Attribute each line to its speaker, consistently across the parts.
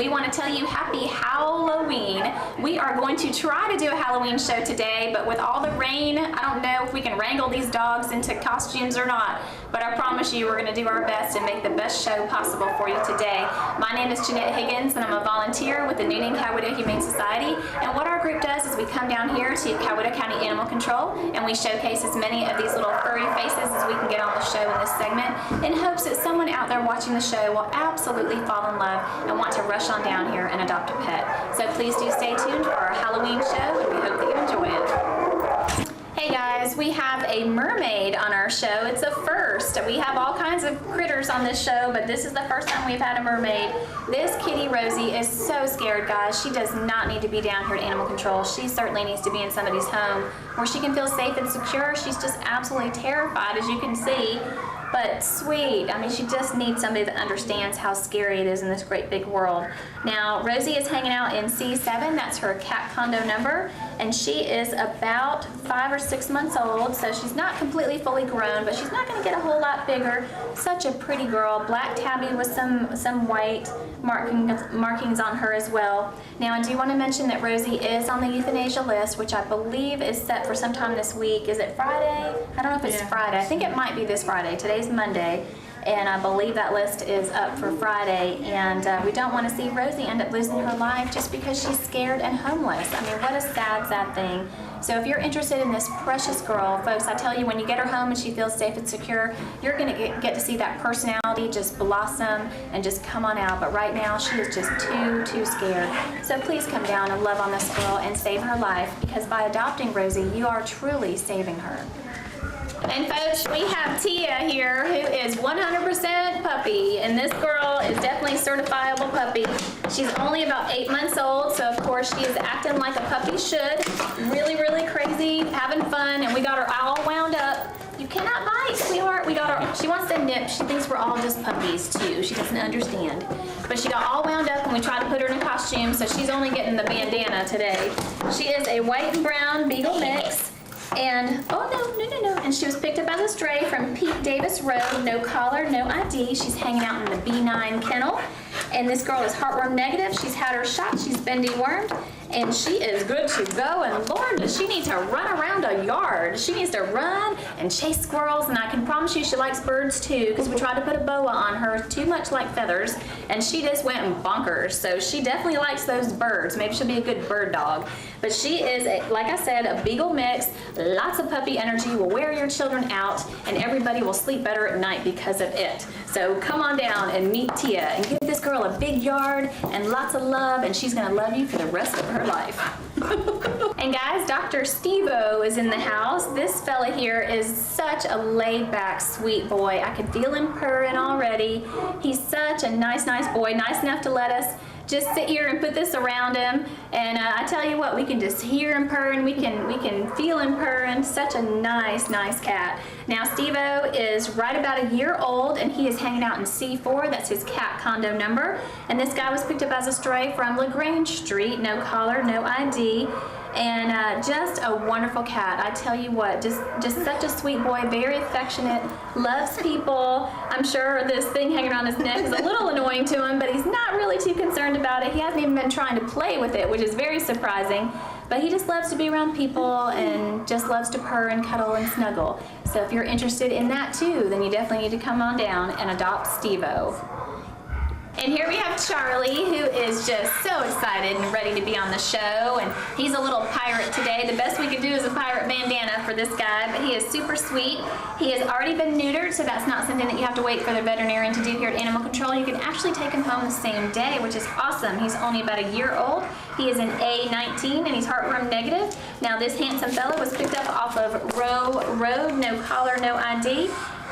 Speaker 1: we want to tell you happy Halloween. We are going to try to do a Halloween show today, but with all the rain, I don't know if we can wrangle these dogs into costumes or not, but I promise you we're going to do our best and make the best show possible for you today. My name is Jeanette Higgins, and I'm a volunteer with the Newnan Coweta Humane Society, and what our group does is we come down here to Coweta County Animal Control, and we showcase as many of these little furry faces as we can get on the show in this segment, in hopes that someone out there watching the show will absolutely fall in love and want to rush on down here and adopt a pet. So please do stay tuned for our Halloween show, and we hope that you enjoy it. Hey guys, we have a mermaid on our show. It's a first. We have all kinds of critters on this show, but this is the first time we've had a mermaid. This kitty Rosie is so scared, guys. She does not need to be down here at Animal Control. She certainly needs to be in somebody's home where she can feel safe and secure. She's just absolutely terrified, as you can see. But sweet. I mean, she just needs somebody that understands how scary it is in this great big world. Now, Rosie is hanging out in C7. That's her cat condo number. And she is about 5 or 6 months old, so she's not completely fully grown, but she's not going to get a whole lot bigger. Such a pretty girl. Black tabby with some white markings on her as well. Now, I do want to mention that Rosie is on the euthanasia list, which I believe is set for sometime this week. Is it Friday? I don't know if it's Friday. I think it might be this Friday. Today's Monday, and I believe that list is up for Friday, and we don't want to see Rosie end up losing her life just because she's scared and homeless. I mean, what a sad, sad thing. So if you're interested in this precious girl, folks, I tell you, when you get her home and she feels safe and secure, you're going to get to see that personality just blossom and just come on out. But right now, she is just too scared. So please come down and love on this girl and save her life, because by adopting Rosie, you are truly saving her. And folks, we have Tia here, who is 100% puppy, and this girl is definitely a certifiable puppy. She's only about 8 months old, so of course she is acting like a puppy should. Really, really crazy, having fun, and we got her all wound up. You cannot bite, sweetheart. We got her, she wants to nip. She thinks we're all just puppies too. She doesn't understand. But she got all wound up and we tried to put her in a costume, so she's only getting the bandana today. She is a white and brown beagle mix. And, oh no, and she was picked up as a stray from Pete Davis Road, no collar, no ID. She's hanging out in the B9 kennel. And this girl is heartworm negative. She's had her shot, she's been dewormed, and she is good to go. And Lord, does she need to run around a yard. She needs to run and chase squirrels, and I can promise you she likes birds too, because we tried to put a boa on her, too much like feathers, and she just went bonkers. So she definitely likes those birds. Maybe she'll be a good bird dog. But she is, like I said, a beagle mix, lots of puppy energy, will wear your children out, and everybody will sleep better at night because of it. So come on down and meet Tia and give this girl a big yard and lots of love, and she's gonna love you for the rest of her life. And guys, Dr. Steve-O is in the house. This fella here is such a laid-back, sweet boy. I can feel him purring already. He's such a nice boy, nice enough to let us just sit here and put this around him, and I tell you what, we can just hear him purring, we can feel him purring. Such a nice cat. Now Steve-O is right about a year old, and he is hanging out in C4. That's his cat condo number, and this guy was picked up as a stray from LaGrange Street, no collar, no ID. And just a wonderful cat. I tell you what, just such a sweet boy, very affectionate, loves people. I'm sure this thing hanging around his neck is a little annoying to him, but he's not really too concerned about it. He hasn't even been trying to play with it, which is very surprising. But he just loves to be around people and just loves to purr and cuddle and snuggle. So if you're interested in that too, then you definitely need to come on down and adopt Steve-O. And here we have Charlie, who is just so excited and ready to be on the show, and he's a little pirate today. The best we could do is a pirate bandana for this guy, but he is super sweet. He has already been neutered, so that's not something that you have to wait for the veterinarian to do here at Animal Control. You can actually take him home the same day, which is awesome. He's only about a year old. He is an A19, and he's heartworm negative. Now this handsome fella was picked up off of Row Road, no collar, no ID.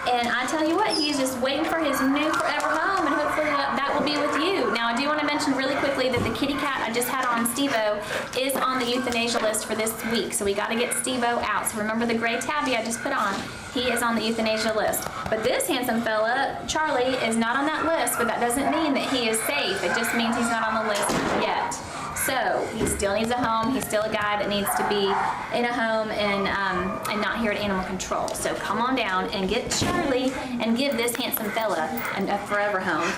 Speaker 1: And I tell you what, he's just waiting for his new forever home, and hopefully that will be with you. Now, I do want to mention really quickly that the kitty cat I just had on, Steve-O, is on the euthanasia list for this week. So we got to get Steve-O out. So remember the gray tabby I just put on? He is on the euthanasia list. But this handsome fella, Charlie, is not on that list, but that doesn't mean that he is safe. It just means he's not on the list yet. So he still needs a home. He's still a guy that needs to be in a home and not here at Animal Control. So come on down and get Charlie and give this handsome fella a forever home.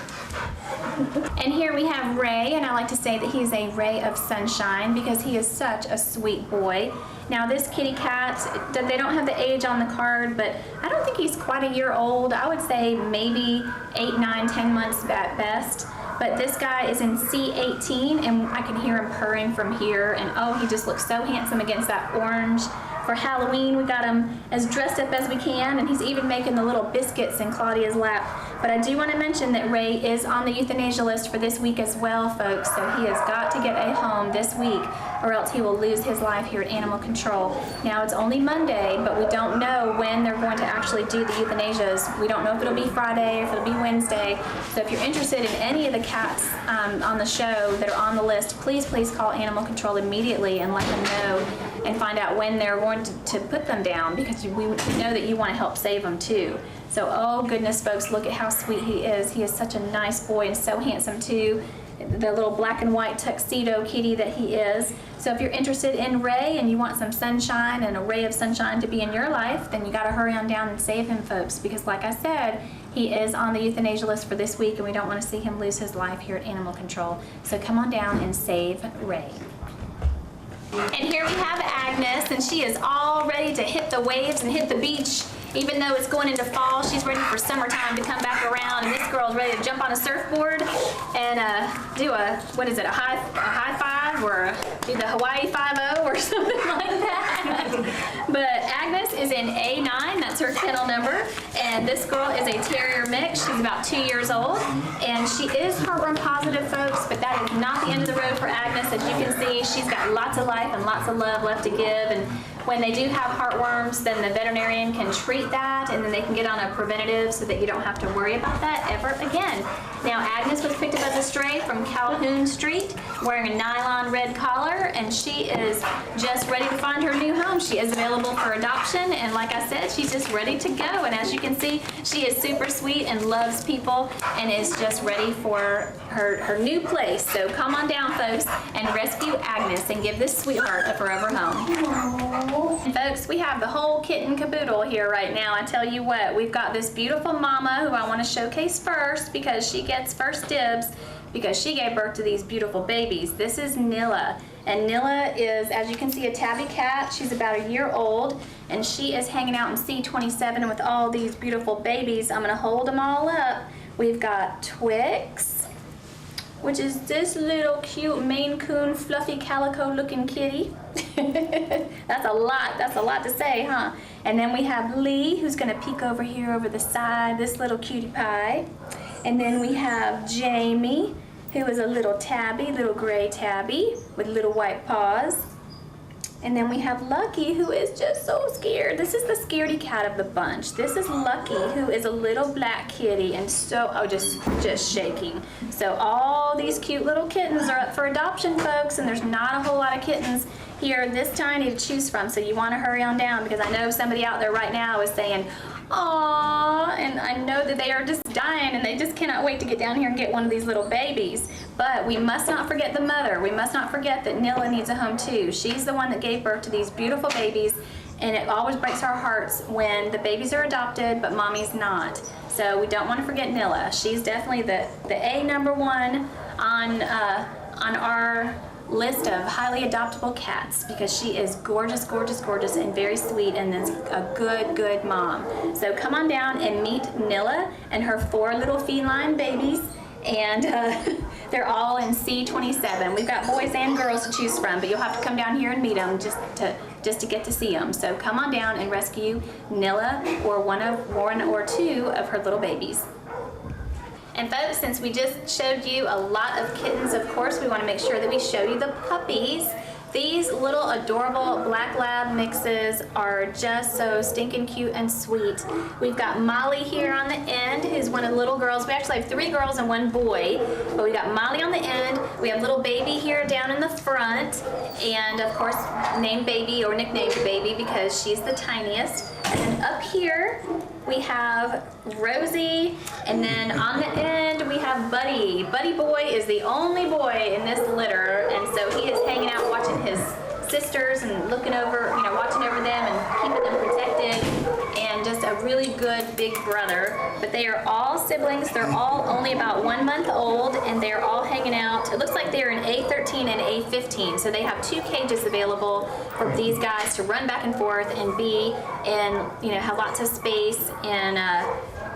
Speaker 1: And here we have Ray, and I like to say that he's a ray of sunshine because he is such a sweet boy. Now this kitty cat, they don't have the age on the card, but I don't think he's quite a year old. I would say maybe 8, 9, 10 months at best. But this guy is in C18, and I can hear him purring from here, and oh, he just looks so handsome against that orange. For Halloween, we got him as dressed up as we can, and he's even making the little biscuits in Claudia's lap. But I do want to mention that Ray is on the euthanasia list for this week as well, folks, so he has got to get a home this week, or else he will lose his life here at Animal Control. Now, it's only Monday, but we don't know when they're going to actually do the euthanasias. We don't know if it'll be Friday or if it'll be Wednesday. So if you're interested in any of the cats on the show that are on the list, please call Animal Control immediately and let them know and find out when they're going to put them down, because we know that you want to help save them too. So, oh goodness, folks, look at how sweet he is. He is such a nice boy and so handsome too. The little black and white tuxedo kitty that he is. So if you're interested in Ray and you want some sunshine and a ray of sunshine to be in your life, then you got to hurry on down and save him, folks, because like I said, he is on the euthanasia list for this week, and we don't want to see him lose his life here at Animal Control. So come on down and save Ray. And here we have Agnes, and she is all ready to hit the waves and hit the beach. Even though it's going into fall, she's ready for summertime to come back around, and this girl's ready to jump on a surfboard and do a high five, or do the Hawaii 5-0 or something like that. But Agnes is in A9, that's her kennel number, and this girl is a terrier mix. She's about 2 years old, and she is heartworm positive, folks, but that is not the end of the road for Agnes. As you can see, she's got lots of life and lots of love left to give, and when they do have heartworms, then the veterinarian can treat that, and then they can get on a preventative so that you don't have to worry about that ever again. Now, Agnes was picked up as a stray from Calhoun Street, wearing a nylon red collar, and she is just ready to find her new home. She is available for adoption, and like I said, she's just ready to go. And as you can see, she is super sweet and loves people and is just ready for her new place. So come on down, folks, and rescue Agnes and give this sweetheart a forever home. And folks, we have the whole kitten caboodle here right now. I tell you what, we've got this beautiful mama who I want to showcase first because she gets first dibs because she gave birth to these beautiful babies. This is Nilla, and Nilla is, as you can see, a tabby cat. She's about a year old, and she is hanging out in C27 with all these beautiful babies. I'm going to hold them all up. We've got Twix, which is this little cute Maine Coon fluffy calico looking kitty. That's a lot to say, huh? And then we have Lee, who's gonna peek over here over the side, this little cutie pie. And then we have Jamie, who is a little tabby, little gray tabby with little white paws. And then we have Lucky, who is just so scared. This is the scaredy cat of the bunch. This is Lucky, who is a little black kitty and so, oh, just shaking. So all these cute little kittens are up for adoption, folks, and there's not a whole lot of kittens here this tiny to choose from, so you want to hurry on down, because I know somebody out there right now is saying, "Aww," and I know that they are just dying and they just cannot wait to get down here and get one of these little babies. But we must not forget the mother. We must not forget that Nilla needs a home too. She's the one that gave birth to these beautiful babies, and it always breaks our hearts when the babies are adopted but mommy's not. So we don't want to forget Nilla. She's definitely the A number one on our list of highly adoptable cats, because she is gorgeous, gorgeous, gorgeous, and very sweet, and is a good mom. So come on down and meet Nilla and her 4 little feline babies, and they're all in C27. We've got boys and girls to choose from, but you'll have to come down here and meet them just to get to see them. So come on down and rescue Nilla or one or two of her little babies. And folks, since we just showed you a lot of kittens, of course, we want to make sure that we show you the puppies. These little adorable black lab mixes are just so stinking cute and sweet. We've got Molly here on the end, who's one of the little girls. We actually have 3 girls and 1 boy, but we got Molly on the end. We have little Baby here down in the front, and of course named Baby, or nicknamed Baby, because she's the tiniest. And then up here we have Rosie, and then on the end we have Buddy. Buddy boy is the only boy in this litter, and so he is hanging out watching his sisters and looking over, watching over them and keeping them protected, and just just a really good big brother. But they are all siblings. They're all only about 1 month old, and they're all hanging out. It looks like they're in A13 and A15, so they have 2 cages available for these guys to run back and forth and be in, you know, have lots of space and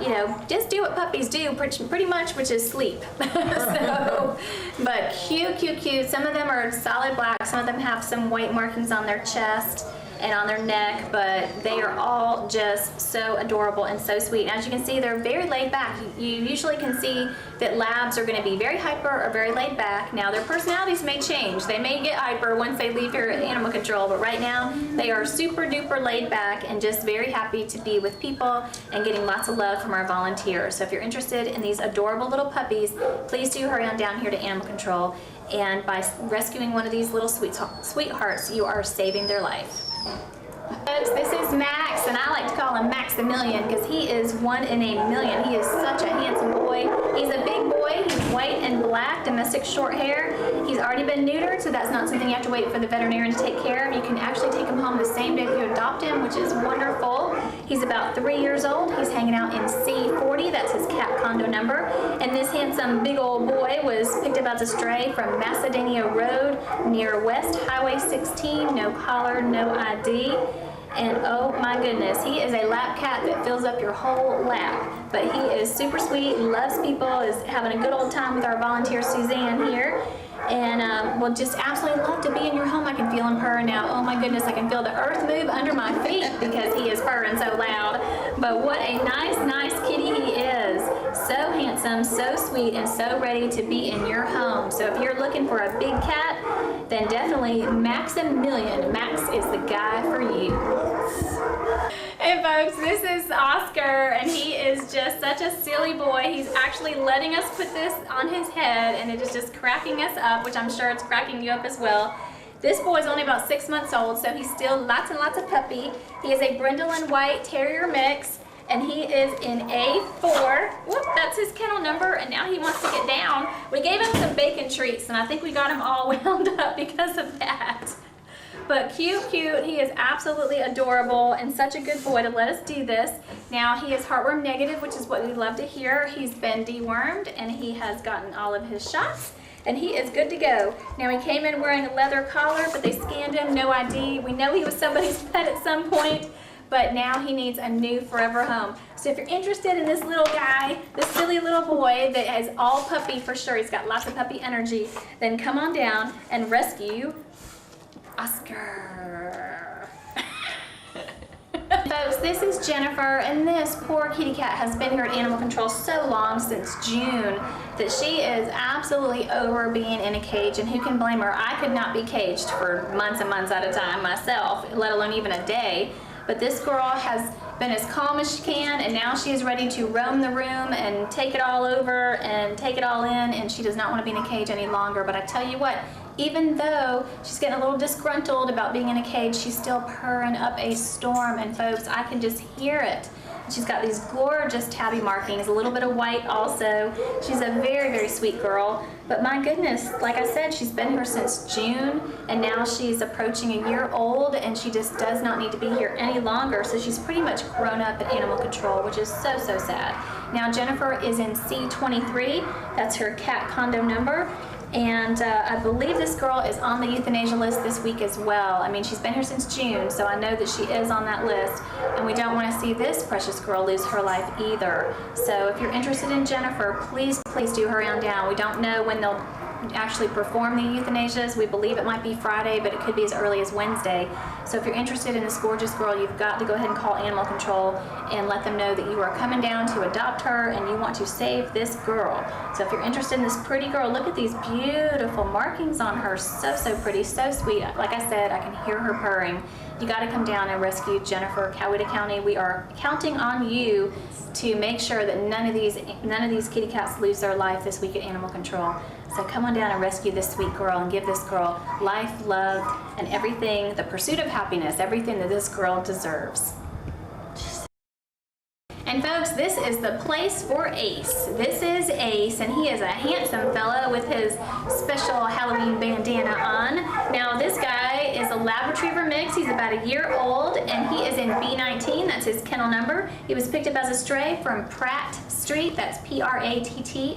Speaker 1: you know, just do what puppies do pretty much, which is sleep. So, but cute, cute, cute. Some of them are solid black. Some of them have some white markings on their chest and on their neck, but they are all just so adorable and so sweet. As you can see, they're very laid back. You usually can see that labs are going to be very hyper or very laid back. Now, their personalities may change. They may get hyper once they leave your animal control, but right now they are super duper laid back and just very happy to be with people and getting lots of love from our volunteers. So if you're interested in these adorable little puppies, please do hurry on down here to Animal Control. And by rescuing one of these little sweethearts, you are saving their life. Folks, this is Max, and I like to call him Maximilian because he is 1 in a million. He is such a handsome boy. He's a big boy. He's white and black, domestic short hair. He's already been neutered, so that's not something you have to wait for the veterinarian to take care of. You can actually take him home the same day that you adopt him, which is wonderful. He's about 3 years old. He's hanging out in C40. That's his cat condo number. And this handsome big old boy was picked up as a stray from Macedonia Road near West Highway 16. No collar, no ID. And oh my goodness, he is a lap cat that fills up your whole lap. But he is super sweet, loves people, is having a good old time with our volunteer Suzanne here. And will just absolutely love to be in your home. I can feel him purr now. Oh my goodness, I can feel the earth move under my feet because he is purring so loud. But what a nice, nice kitty he is. So handsome, so sweet, and so ready to be in your home. So if you're looking for a big cat, then definitely Maximilian. Max is the guy for you. Hey folks, this is Oscar, and he is just such a silly boy. He's actually letting us put this on his head, and it is just cracking us up, which I'm sure it's cracking you up as well. This boy is only about 6 months old, so he's still lots and lots of puppy. He is a brindle and white terrier mix, and he is in A4. Whoop, that's his kennel number, and now he wants to get down. We gave him some bacon treats, and I think we got him all wound up because of that. But cute, cute. He is absolutely adorable and such a good boy to let us do this. Now, he is heartworm negative, which is what we love to hear. He's been dewormed, and he has gotten all of his shots, and he is good to go. Now, he came in wearing a leather collar, but they scanned him, no ID. We know he was somebody's pet at some point, but now he needs a new forever home. So if you're interested in this little guy, this silly little boy that is all puppy for sure, he's got lots of puppy energy, then come on down and rescue Oscar. Folks, this is Jennifer, and this poor kitty cat has been here at Animal Control so long, since June, that she is absolutely over being in a cage, and who can blame her? I could not be caged for months and months at a time myself, let alone even a day. But this girl has been as calm as she can, and now she is ready to roam the room and take it all over and take it all in, and she does not want to be in a cage any longer. But I tell you what, even though she's getting a little disgruntled about being in a cage, she's still purring up a storm, and folks, I can just hear it. She's got these gorgeous tabby markings, a little bit of white also. She's a very, very sweet girl. But my goodness, like I said, she's been here since June, and now she's approaching a year old, and she just does not need to be here any longer. So she's pretty much grown up at Animal Control, which is so, so sad. Now, Jennifer is in C23. That's her cat condo number. And I believe this girl is on the euthanasia list this week as well. I mean, she's been here since June, so I know that she is on that list. And we don't want to see this precious girl lose her life either. So if you're interested in Jennifer, please, please do hurry on down. We don't know when they'll actually perform the euthanasias. We believe it might be Friday, but it could be as early as Wednesday. So if you're interested in this gorgeous girl, you've got to go ahead and call Animal Control and let them know that you are coming down to adopt her and you want to save this girl. So if you're interested in this pretty girl, look at these beautiful markings on her. So, so pretty, so sweet. Like I said, I can hear her purring. You got to come down and rescue Jennifer. Coweta County, we are counting on you to make sure that none of these kitty cats lose their life this week at Animal Control. So come on down and rescue this sweet girl and give this girl life, love, and everything, the pursuit of happiness, everything that this girl deserves. And folks, this is the place for Ace. This is Ace, and he is a handsome fella with his special Halloween bandana on. Now, this guy is a Lab Retriever mix. He's He's about a year old, and he is in B19. That's his kennel number. He was picked up as a stray from Pratt Street. That's Pratt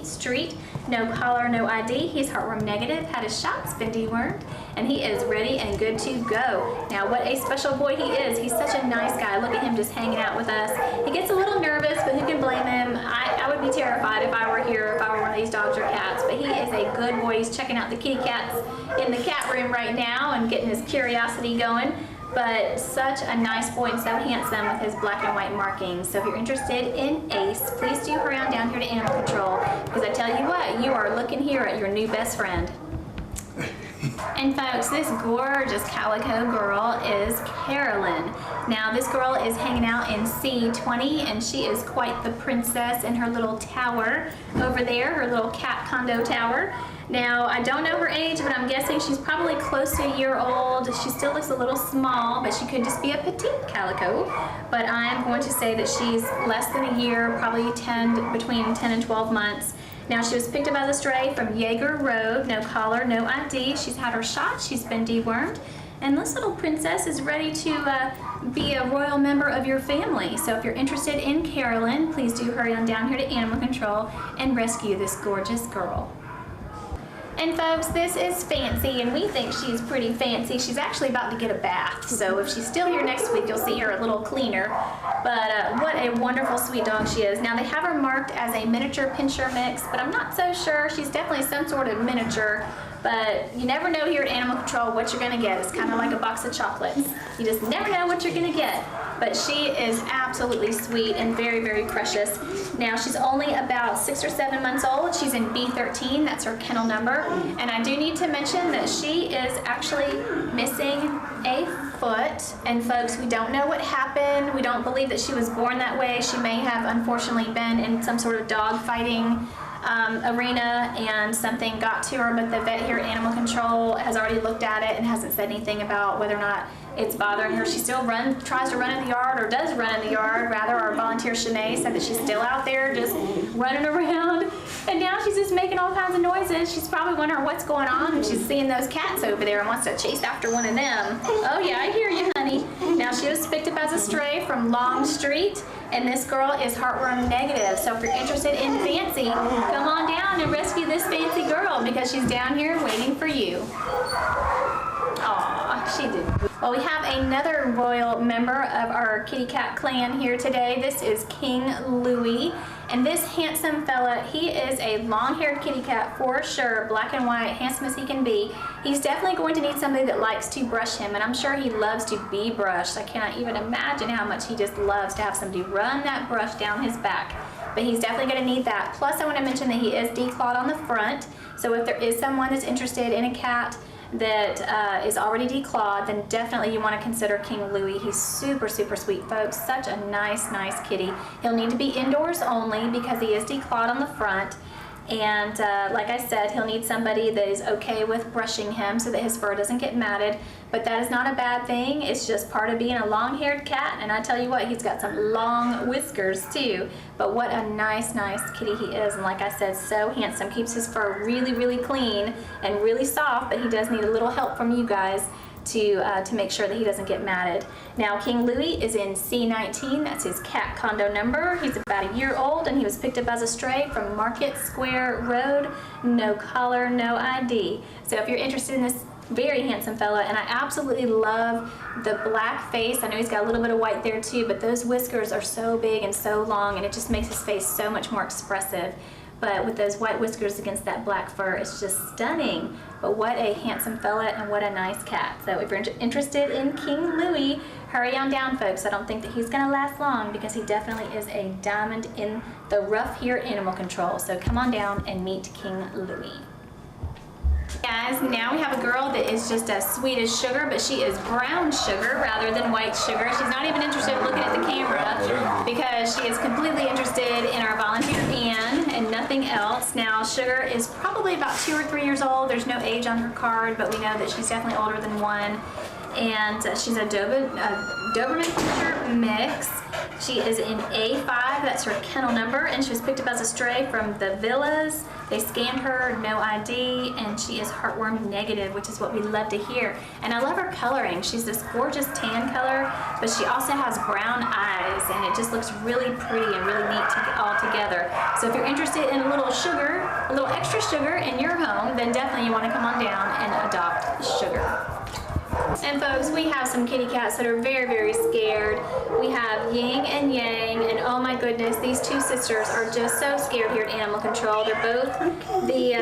Speaker 1: Street. No collar, no ID. He's heartworm negative, had his shots, been dewormed, and he is ready and good to go. Now, what a special boy he is. He's such a nice guy. Look at him just hanging out with us. He gets a little nervous, but who can blame him? I would be terrified if I were here, if I were one of these dogs or cats, but he is a good boy. He's checking out the kitty cats in the cat room right now and getting his curiosity going. But such a nice boy and so handsome with his black and white markings. So if you're interested in Ace, please do hurry on down here to Animal Control, because I tell you what, you are looking here at your new best friend. And folks, this gorgeous calico girl is Carolyn. Now this girl is hanging out in C20, and she is quite the princess in her little tower over there, her little cat condo tower. Now, I don't know her age, but I'm guessing she's probably close to a year old. She still looks a little small, but she could just be a petite calico. But I'm going to say that she's less than a year, probably between 10 and 12 months. Now, she was picked up as a stray from Jaeger Road, no collar, no ID. She's had her shot, she's been dewormed. And this little princess is ready to be a royal member of your family. So if you're interested in Carolyn, please do hurry on down here to Animal Control and rescue this gorgeous girl. And folks, this is Fancy, and we think she's pretty fancy. She's actually about to get a bath, so if she's still here next week, you'll see her a little cleaner. But what a wonderful, sweet dog she is. Now, they have her marked as a miniature pinscher mix, but I'm not so sure. She's definitely some sort of miniature, but you never know here at Animal Control what you're gonna get. It's kind of like a box of chocolates. You just never know what you're gonna get. But she is absolutely sweet and very, very precious. Now, she's only about 6 or 7 months old. She's in B13, that's her kennel number. And I do need to mention that she is actually missing a foot. And folks, we don't know what happened. We don't believe that she was born that way. She may have unfortunately been in some sort of dog fighting arena and something got to her, but the vet here at Animal Control has already looked at it and hasn't said anything about whether or not it's bothering her. She still tries to run in the yard, or does run in the yard rather. Our volunteer Shanae said that she's still out there just running around, and now she's just making all kinds of noises. She's probably wondering what's going on, and she's seeing those cats over there and wants to chase after one of them. Oh yeah, I hear you, honey. Now, she was picked up as a stray from Long Street, and this girl is heartworm negative. So if you're interested in Fancy, come on down and rescue this fancy girl, because she's down here waiting for you. Aw, she did. Well, we have another royal member of our kitty cat clan here today. This is King Louie. And this handsome fella, he is a long-haired kitty cat for sure, black and white, handsome as he can be. He's definitely going to need somebody that likes to brush him, and I'm sure he loves to be brushed. I cannot even imagine how much he just loves to have somebody run that brush down his back. But he's definitely going to need that. Plus, I want to mention that he is declawed on the front, so if there is someone that's interested in a cat that is already declawed, then definitely you want to consider King Louie. He's super, super sweet, folks. Such a nice, nice kitty. He'll need to be indoors only because he is declawed on the front. And like I said, he'll need somebody that is okay with brushing him so that his fur doesn't get matted. But that is not a bad thing. It's just part of being a long-haired cat. And I tell you what, he's got some long whiskers too. But what a nice, nice kitty he is. And like I said, so handsome. Keeps his fur really, really clean and really soft. But he does need a little help from you guys to make sure that he doesn't get matted. Now, King Louie is in C19. That's his cat condo number. He's about a year old, and he was picked up as a stray from Market Square Road. No collar, no ID. So if you're interested in this very handsome fella, and I absolutely love the black face. I know he's got a little bit of white there too, but those whiskers are so big and so long, and it just makes his face so much more expressive. But with those white whiskers against that black fur, it's just stunning. But what a handsome fella and what a nice cat. So if you're interested in King Louie, hurry on down, folks. I don't think that he's gonna last long because he definitely is a diamond in the rough here at Animal Control. So come on down and meet King Louie. Guys, now we have a girl that is just as sweet as sugar, but she is brown sugar rather than white sugar. She's not even interested in looking at the camera because she is completely interested in our volunteer Anne and nothing else. Now, Sugar is probably about 2 or 3 years old. There's no age on her card, but we know that she's definitely older than 1. And she's a Doberman Pinscher mix. She is in A5, that's her kennel number, and she was picked up as a stray from the Villas They scanned her, no ID, and she is heartworm negative, which is what we love to hear. And I love her coloring. She's this gorgeous tan color, but she also has brown eyes, and it just looks really pretty and really neat all together. So if you're interested in a little sugar, a little extra sugar in your home, then definitely you want to come on down and adopt Sugar. And folks, we have some kitty cats that are very, very scared. We have Ying and Yang, and oh my goodness, these two sisters are just so scared here at Animal Control. They're both the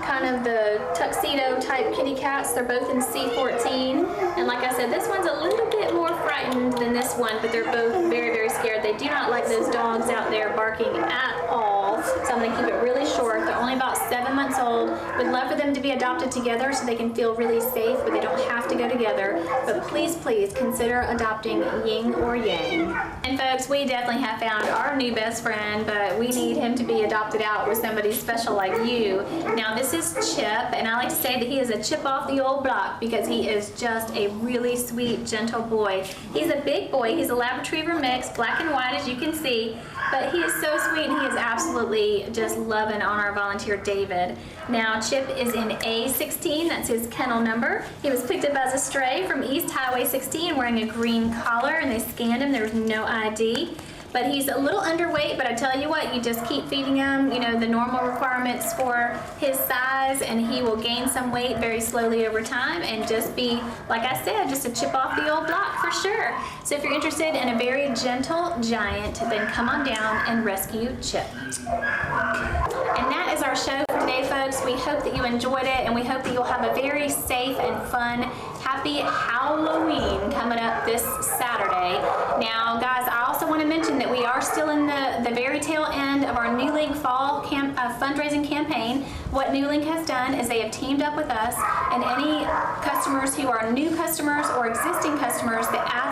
Speaker 1: kind of the tuxedo type kitty cats. They're both in C14. And like I said, this one's a little bit more frightened than this one, but they're both very, very scared. They do not like those dogs out there barking at all. So I'm going to keep it really short. They're only about 7 months old. We'd love for them to be adopted together so they can feel really safe, but they don't have to go together. But please, please consider adopting Ying or Yang. And folks, we definitely have found our new best friend, but we need him to be adopted out with somebody special like you. Now this is Chip, and I like to say that he is a chip off the old block because he is just a really sweet, gentle boy. He's a big boy. He's a Lab Retriever mix, black and white as you can see, but he is so sweet and he is absolutely just loving on our volunteer David. Now Chip is in A16, that's his kennel number. He was picked up as a stray from East Highway 16 wearing a green collar, and they scanned him. There was no ID. But he's a little underweight, but I tell you what, you just keep feeding him, you know, the normal requirements for his size, and he will gain some weight very slowly over time and just be, like I said, just a chip off the old block for sure. So if you're interested in a very gentle giant, then come on down and rescue Chip. And that is our show for today, folks. We hope that you enjoyed it, and we hope that you'll have a very safe and fun, happy Halloween coming up this Saturday. Now, guys, I also want to mention that we are still in the very tail end of our New Link Fall fundraising campaign. What New Link has done is they have teamed up with us, and any customers who are new customers or existing customers that add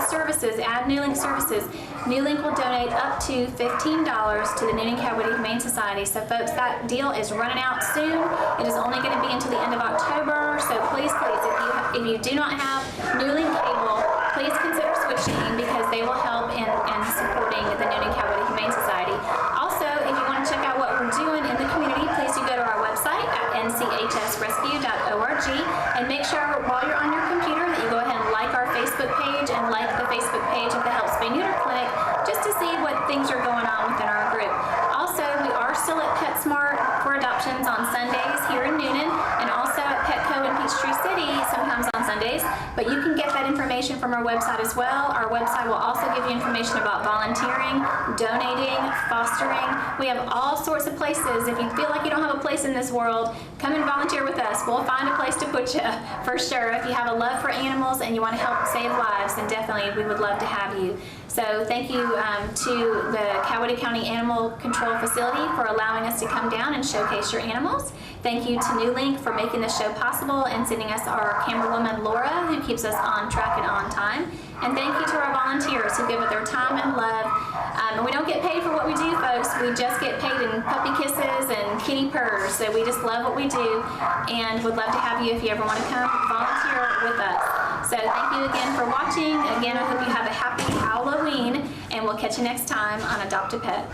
Speaker 1: New Link services, New Link will donate up to $15 to the Noonan Coyote Humane Society. So folks, that deal is running out soon. It is only going to be until the end of October. So please, please, if you do not have New Link cable, please consider switching because they will help in supporting the Noonan Coyote Humane Society. Also, if you want to check out what we're doing in the community, please do go to our website at nchsrescue.org and make sure while you're on your computer that you go ahead and like our Facebook page and like the Facebook page of the Help Spay Neuter Clinic just to see what things are going on within our group. Also, we are still at PetSmart for adoptions on Sundays here in Noonan, and also at Petco in Peachtree City sometimes on Sundays, but you can get that information from our website as well. Our website will also give you information about volunteering, donating, fostering. We have all sorts of places. If you feel like you don't have a place in this world, come and volunteer with us. We'll find a place to put you for sure. If you have a love for animals and you want to help save lives, then definitely we would love to have you. So thank you to the Coweta County Animal Control Facility for allowing us to come down and showcase your animals. Thank you to New Link for making this show possible and sending us our camerawoman Laura, who keeps us on track and on time. And thank you to our volunteers who give it their time and love. We don't get paid for what we do, folks. We just get paid in puppy kisses and kitty purrs. So we just love what we do and would love to have you if you ever want to come volunteer with us. So thank you again for watching. Again, I hope you have a happy Halloween, and we'll catch you next time on Adopt a Pet.